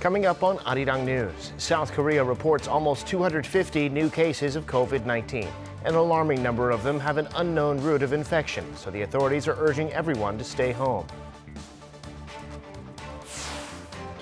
Coming up on Arirang News, South Korea reports almost 250 new cases of COVID-19. An alarming number of them have an unknown route of infection, so the authorities are urging everyone to stay home.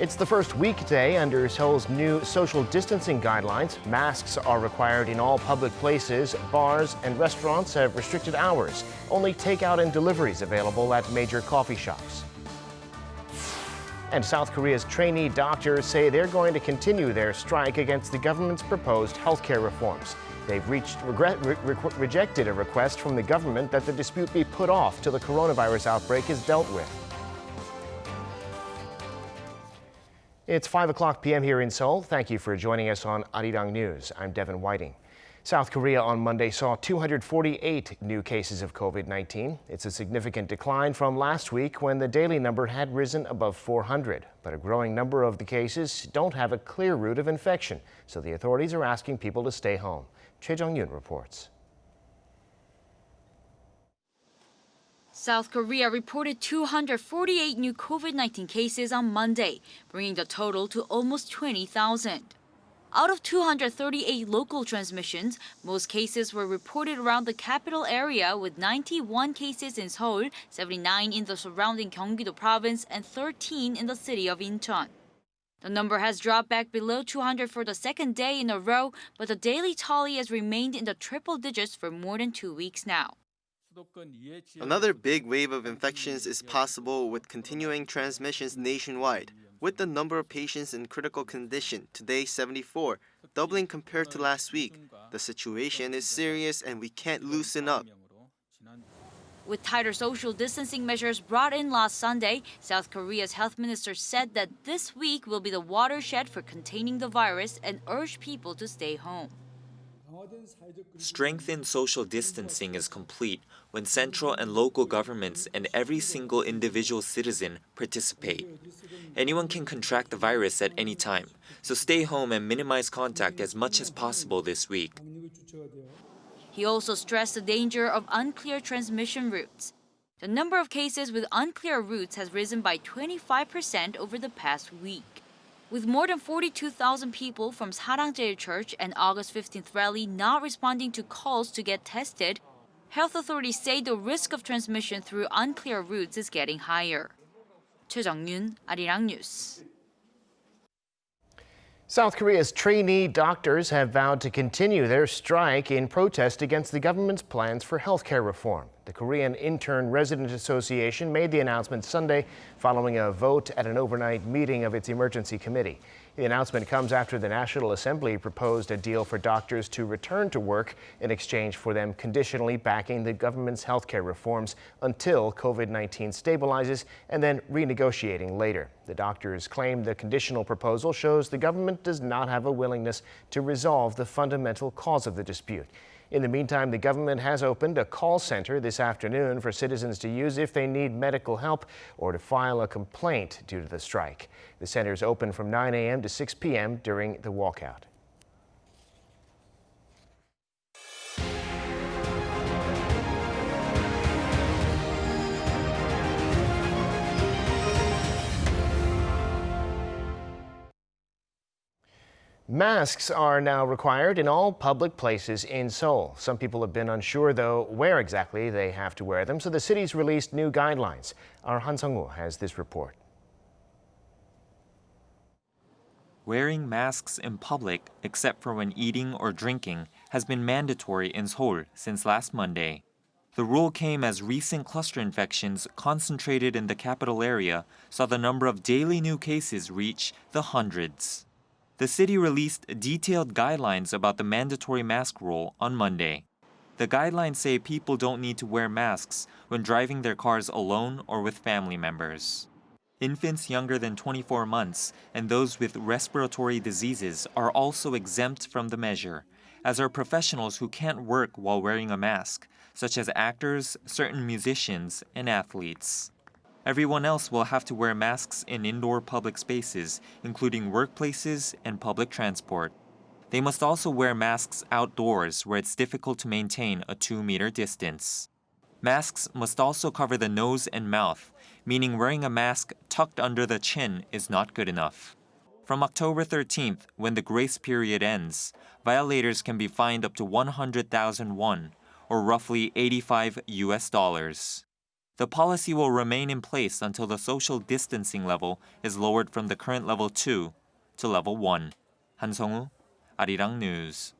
It's the first weekday under Seoul's new social distancing guidelines. Masks are required in all public places. Bars and restaurants have restricted hours. Only takeout and deliveries available at major coffee shops. And South Korea's trainee doctors say they're going to continue their strike against the government's proposed healthcare reforms. They've rejected a request from the government that the dispute be put off till the coronavirus outbreak is dealt with. It's 5 p.m. here in Seoul. Thank you for joining us on Arirang News. I'm Devin Whiting. South Korea on Monday saw 248 new cases of COVID-19. It's a significant decline from last week when the daily number had risen above 400. But a growing number of the cases don't have a clear route of infection, so the authorities are asking people to stay home. Choi Jung-yoon reports. South Korea reported 248 new COVID-19 cases on Monday, bringing the total to almost 20,000. Out of 238 local transmissions, most cases were reported around the capital area, with 91 cases in Seoul, 79 in the surrounding Gyeonggi-do province, and 13 in the city of Incheon. The number has dropped back below 200 for the second day in a row, but the daily tally has remained in the triple digits for more than 2 weeks now. Another big wave of infections is possible with continuing transmissions nationwide, with the number of patients in critical condition today 74, doubling compared to last week. The situation is serious and we can't loosen up. With tighter social distancing measures brought in last Sunday, South Korea's health minister said that this week will be the watershed for containing the virus and urged people to stay home. Strengthened social distancing is complete when central and local governments and every single individual citizen participate. Anyone can contract the virus at any time, so stay home and minimize contact as much as possible this week. He also stressed the danger of unclear transmission routes. The number of cases with unclear routes has risen by 25% over the past week. With more than 42,000 people from Sarangjeil Church and August 15th rally not responding to calls to get tested, health authorities say the risk of transmission through unclear routes is getting higher. Choi Jung-yoon, Arirang News. South Korea's trainee doctors have vowed to continue their strike in protest against the government's plans for healthcare reform. The Korean Intern Resident Association made the announcement Sunday following a vote at an overnight meeting of its emergency committee. The announcement comes after the National Assembly proposed a deal for doctors to return to work in exchange for them conditionally backing the government's healthcare reforms until COVID-19 stabilizes and then renegotiating later. The doctors claim the conditional proposal shows the government does not have a willingness to resolve the fundamental cause of the dispute. In the meantime, the government has opened a call center this afternoon for citizens to use if they need medical help or to file a complaint due to the strike. The center is open from 9 a.m. to 6 p.m. during the walkout. Masks are now required in all public places in Seoul. Some people have been unsure, though, where exactly they have to wear them, so the city's released new guidelines. Our Han Sung-woo has this report. Wearing masks in public, except for when eating or drinking, has been mandatory in Seoul since last Monday. The rule came as recent cluster infections concentrated in the capital area saw the number of daily new cases reach the hundreds. The city released detailed guidelines about the mandatory mask rule on Monday. The guidelines say people don't need to wear masks when driving their cars alone or with family members. Infants younger than 24 months and those with respiratory diseases are also exempt from the measure, as are professionals who can't work while wearing a mask, such as actors, certain musicians, and athletes. Everyone else will have to wear masks in indoor public spaces, including workplaces and public transport. They must also wear masks outdoors where it's difficult to maintain a 2-meter distance. Masks must also cover the nose and mouth, meaning wearing a mask tucked under the chin is not good enough. From October 13th, when the grace period ends, violators can be fined up to 100,000 won, or roughly $85. The policy will remain in place until the social distancing level is lowered from the current level 2 to level 1. 한성우, Arirang News.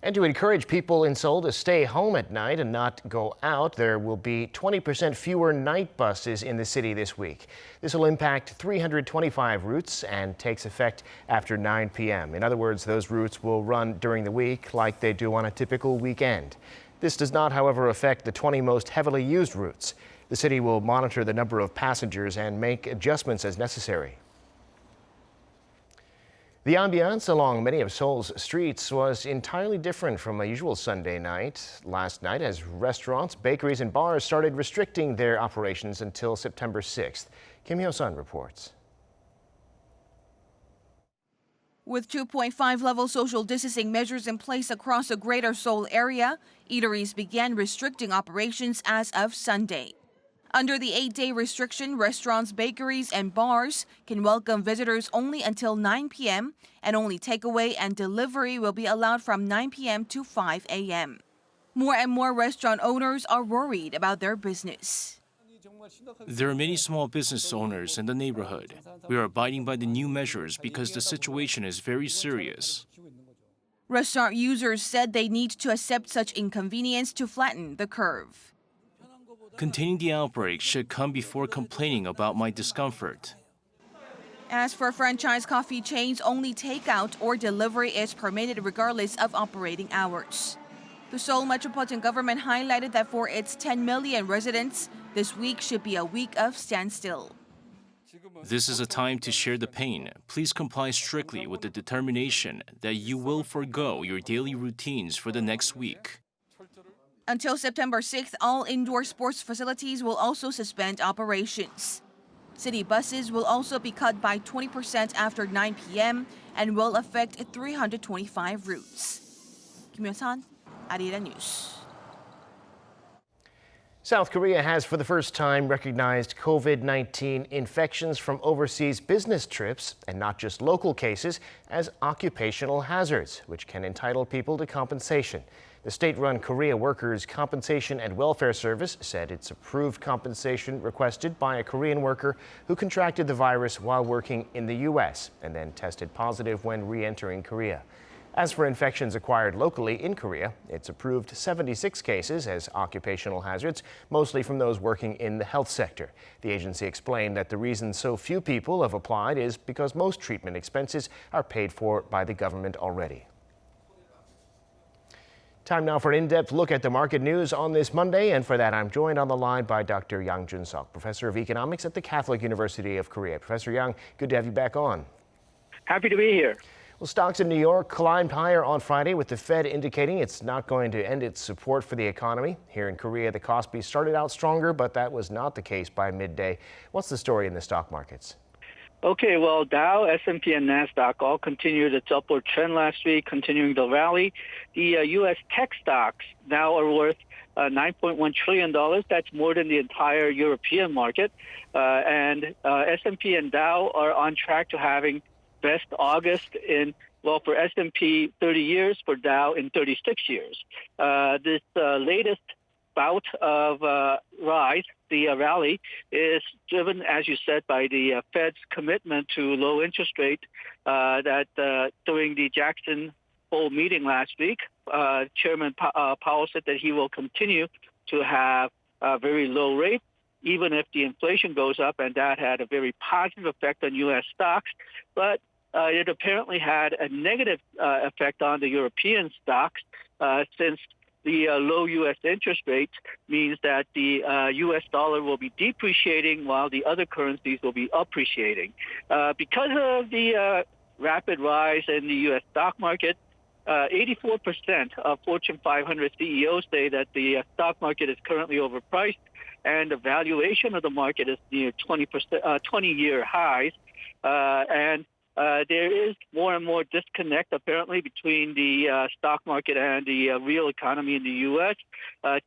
And to encourage people in Seoul to stay home at night and not go out, there will be 20% fewer night buses in the city this week. This will impact 325 routes and takes effect after 9 p.m. In other words, those routes will run during the week like they do on a typical weekend. This does not, however, affect the 20 most heavily used routes. The city will monitor the number of passengers and make adjustments as necessary. The ambiance along many of Seoul's streets was entirely different from a usual Sunday night last night as restaurants, bakeries, and bars started restricting their operations until September 6th. Kim Hyo-sun reports. With 2.5 level social distancing measures in place across the greater Seoul area, eateries began restricting operations as of Sunday. Under the 8-day restriction, restaurants, bakeries, and bars can welcome visitors only until 9 p.m., and only takeaway and delivery will be allowed from 9 p.m. to 5 a.m. More and more restaurant owners are worried about their business. There are many small business owners in the neighborhood. We are abiding by the new measures because the situation is very serious. Restaurant users said they need to accept such inconvenience to flatten the curve. Containing the outbreak should come before complaining about my discomfort. As for franchise coffee chains, only takeout or delivery is permitted regardless of operating hours. The Seoul Metropolitan Government highlighted that for its 10 million residents, this week should be a week of standstill. This is a time to share the pain. Please comply strictly with the determination that you will forego your daily routines for the next week. Until September 6th, all indoor sports facilities will also suspend operations. City buses will also be cut by 20% after 9 p.m. and will affect 325 routes. Kim Hyo-sun, Arirang News. South Korea has for the first time recognized COVID-19 infections from overseas business trips, and not just local cases, as occupational hazards, which can entitle people to compensation. The state-run Korea Workers' Compensation and Welfare Service said it's approved compensation requested by a Korean worker who contracted the virus while working in the U.S. and then tested positive when re-entering Korea. As for infections acquired locally in Korea, it's approved 76 cases as occupational hazards, mostly from those working in the health sector. The agency explained that the reason so few people have applied is because most treatment expenses are paid for by the government already. Time now for an in-depth look at the market news on this Monday, and for that I'm joined on the line by Dr. Yang Jun-seok, Professor of Economics at the Catholic University of Korea. Professor Yang, good to have you back on. Happy to be here. Well, stocks in New York climbed higher on Friday, with the Fed indicating it's not going to end its support for the economy. Here in Korea, the Kospi started out stronger, but that was not the case by midday. What's the story in the stock markets? Okay, well, Dow, S&P, and NASDAQ all continued its upward trend last week, continuing the rally. The U.S. tech stocks now are worth $9.1 trillion. That's more than the entire European market. And S&P and Dow are on track to having best August in, well, for S&P 30 years, for Dow in 36 years. This latest bout of rise, the rally, is driven, as you said, by the Fed's commitment to low interest rate that during the Jackson Hole meeting last week, Chairman Powell said that he will continue to have a very low rate, even if the inflation goes up, and that had a very positive effect on U.S. stocks. But it apparently had a negative effect on the European stocks since the low U.S. interest rate means that the U.S. dollar will be depreciating while the other currencies will be appreciating. Because of the rapid rise in the U.S. stock market, 84% of Fortune 500 CEOs say that the stock market is currently overpriced, and the valuation of the market is near 20-year highs. And there is more and more disconnect, apparently, between the stock market and the real economy in the U.S.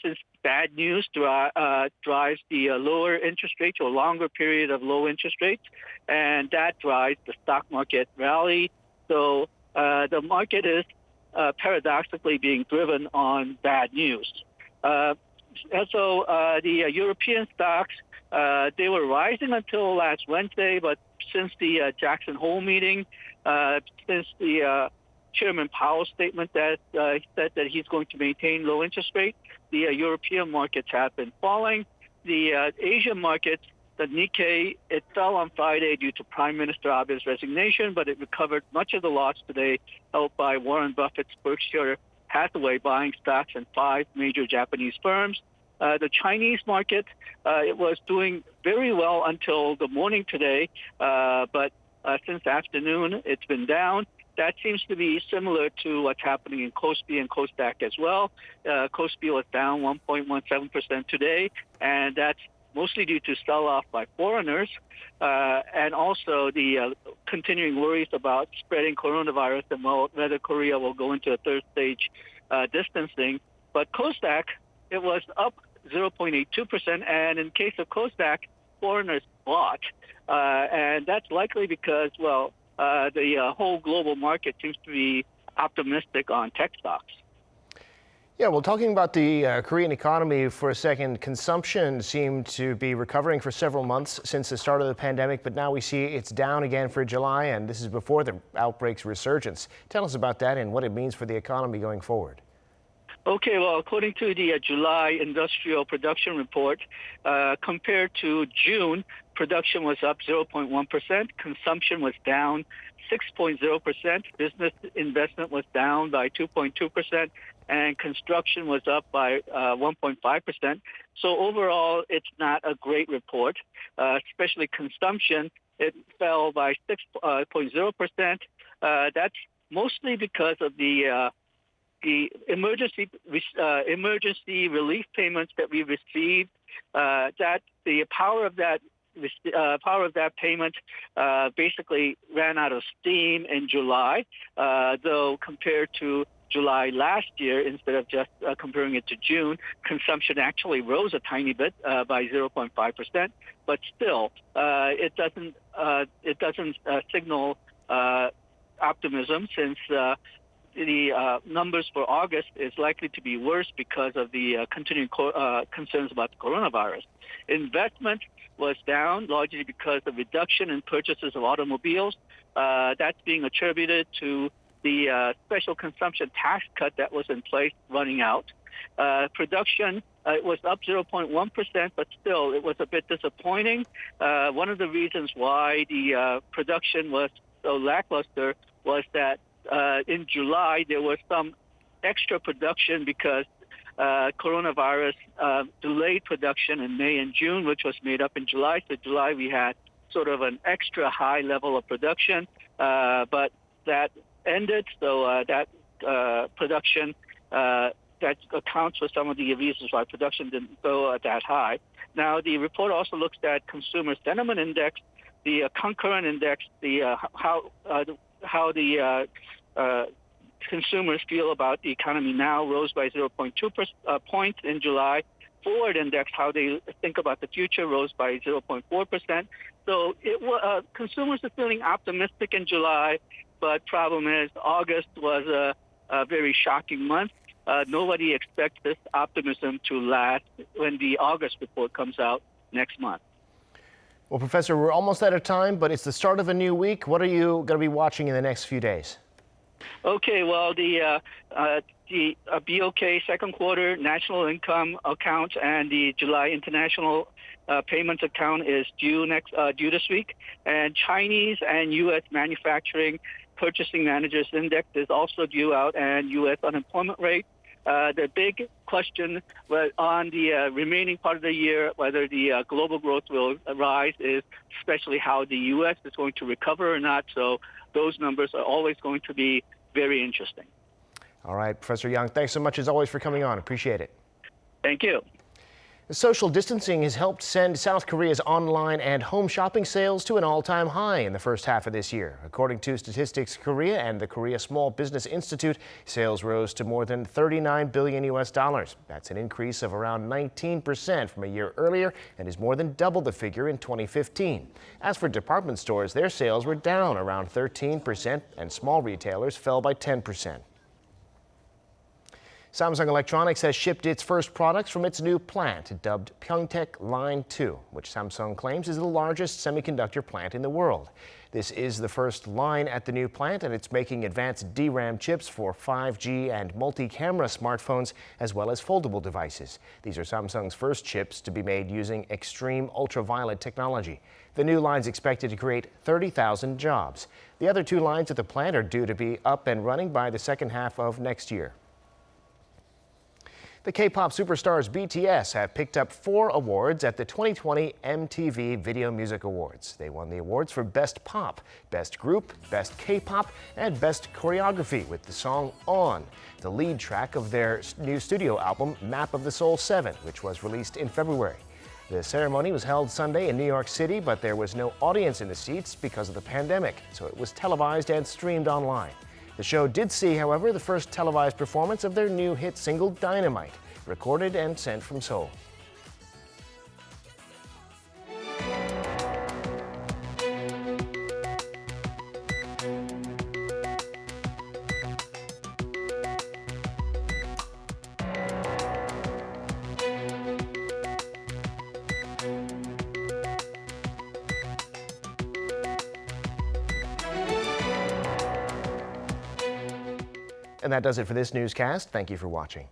Since bad news drives the lower interest rates or longer period of low interest rates, and that drives the stock market rally. So the market is paradoxically being driven on bad news. And so the European stocks, they were rising until last Wednesday, but since the Jackson Hole meeting, since the Chairman Powell's statement that he said that he's going to maintain low interest rate, the European markets have been falling. The Asian markets, the Nikkei, it fell on Friday due to Prime Minister Abe's resignation, but it recovered much of the loss today, helped by Warren Buffett's Berkshire Hathaway buying stocks in 5 major Japanese firms. The Chinese market, it was doing very well until the morning today, but since afternoon, it's been down. That seems to be similar to what's happening in Kospi and Kosdaq as well. Kospi was down 1.17% today, and that's mostly due to sell-off by foreigners, and also the continuing worries about spreading coronavirus and whether Korea will go into a third stage distancing. But Kosdaq, it was up 0.82%, and in case of Kosdaq, foreigners bought, and that's likely because, well, the whole global market seems to be optimistic on tech stocks. Yeah, well, talking about the Korean economy for a second, consumption seemed to be recovering for several months since the start of the pandemic, but now we see it's down again for July, and this is before the outbreak's resurgence. Tell us about that and what it means for the economy going forward. Okay, well, according to the July industrial production report, compared to June, production was up 0.1%, consumption was down 6.0%, business investment was down by 2.2%, and construction was up by 1.5%. So overall, it's not a great report, especially consumption. It fell by 6.0%. That's mostly because of the emergency relief payments that we received. That the power of that payment basically ran out of steam in July, though compared to July last year, instead of just comparing it to June, consumption actually rose a tiny bit by 0.5%. But still, it doesn't signal optimism, since the numbers for August is likely to be worse because of the continuing concerns about the coronavirus. Investment was down largely because of reduction in purchases of automobiles. That's being attributed to the special consumption tax cut that was in place running out. Production it was up 0.1%, but still it was a bit disappointing. One of the reasons why the production was so lackluster was that in July there was some extra production because coronavirus delayed production in May and June, which was made up in July. So July we had sort of an extra high level of production, but that ended. So that production, that accounts for some of the reasons why production didn't go that high. Now the report also looks at consumer sentiment index, the concurrent index, the how the consumers feel about the economy now rose by 0.2 points in July. Forward index, how they think about the future, rose by 0.4%. So consumers are feeling optimistic in July, but problem is August was a very shocking month. Nobody expects this optimism to last when the August report comes out next month. Well, Professor, we're almost out of time, but it's the start of a new week. What are you going to be watching in the next few days? Okay, well, the BOK second quarter national income account and the July international payments account is due this week, and Chinese and U.S. manufacturing purchasing managers index is also due out, and U.S. unemployment rate. The big question on the remaining part of the year, whether the global growth will rise, is especially how the U.S. is going to recover or not. So those numbers are always going to be very interesting. All right, Professor Young, thanks so much as always for coming on. Appreciate it. Thank you. Social distancing has helped send South Korea's online and home shopping sales to an all-time high in the first half of this year. According to Statistics Korea and the Korea Small Business Institute, sales rose to more than $39 billion. That's an increase of around 19% from a year earlier and is more than double the figure in 2015. As for department stores, their sales were down around 13% and small retailers fell by 10%. Samsung Electronics has shipped its first products from its new plant, dubbed Pyeongtaek Line 2, which Samsung claims is the largest semiconductor plant in the world. This is the first line at the new plant, and it's making advanced DRAM chips for 5G and multi-camera smartphones, as well as foldable devices. These are Samsung's first chips to be made using extreme ultraviolet technology. The new line's expected to create 30,000 jobs. The other two lines at the plant are due to be up and running by the second half of next year. The K-pop superstars BTS have picked up 4 awards at the 2020 MTV Video Music Awards. They won the awards for Best Pop, Best Group, Best K-pop, and Best Choreography with the song On, the lead track of their new studio album Map of the Soul 7, which was released in February. The ceremony was held Sunday in New York City, but there was no audience in the seats because of the pandemic, so it was televised and streamed online. The show did see, however, the first televised performance of their new hit single Dynamite, recorded and sent from Seoul. And that does it for this newscast. Thank you for watching.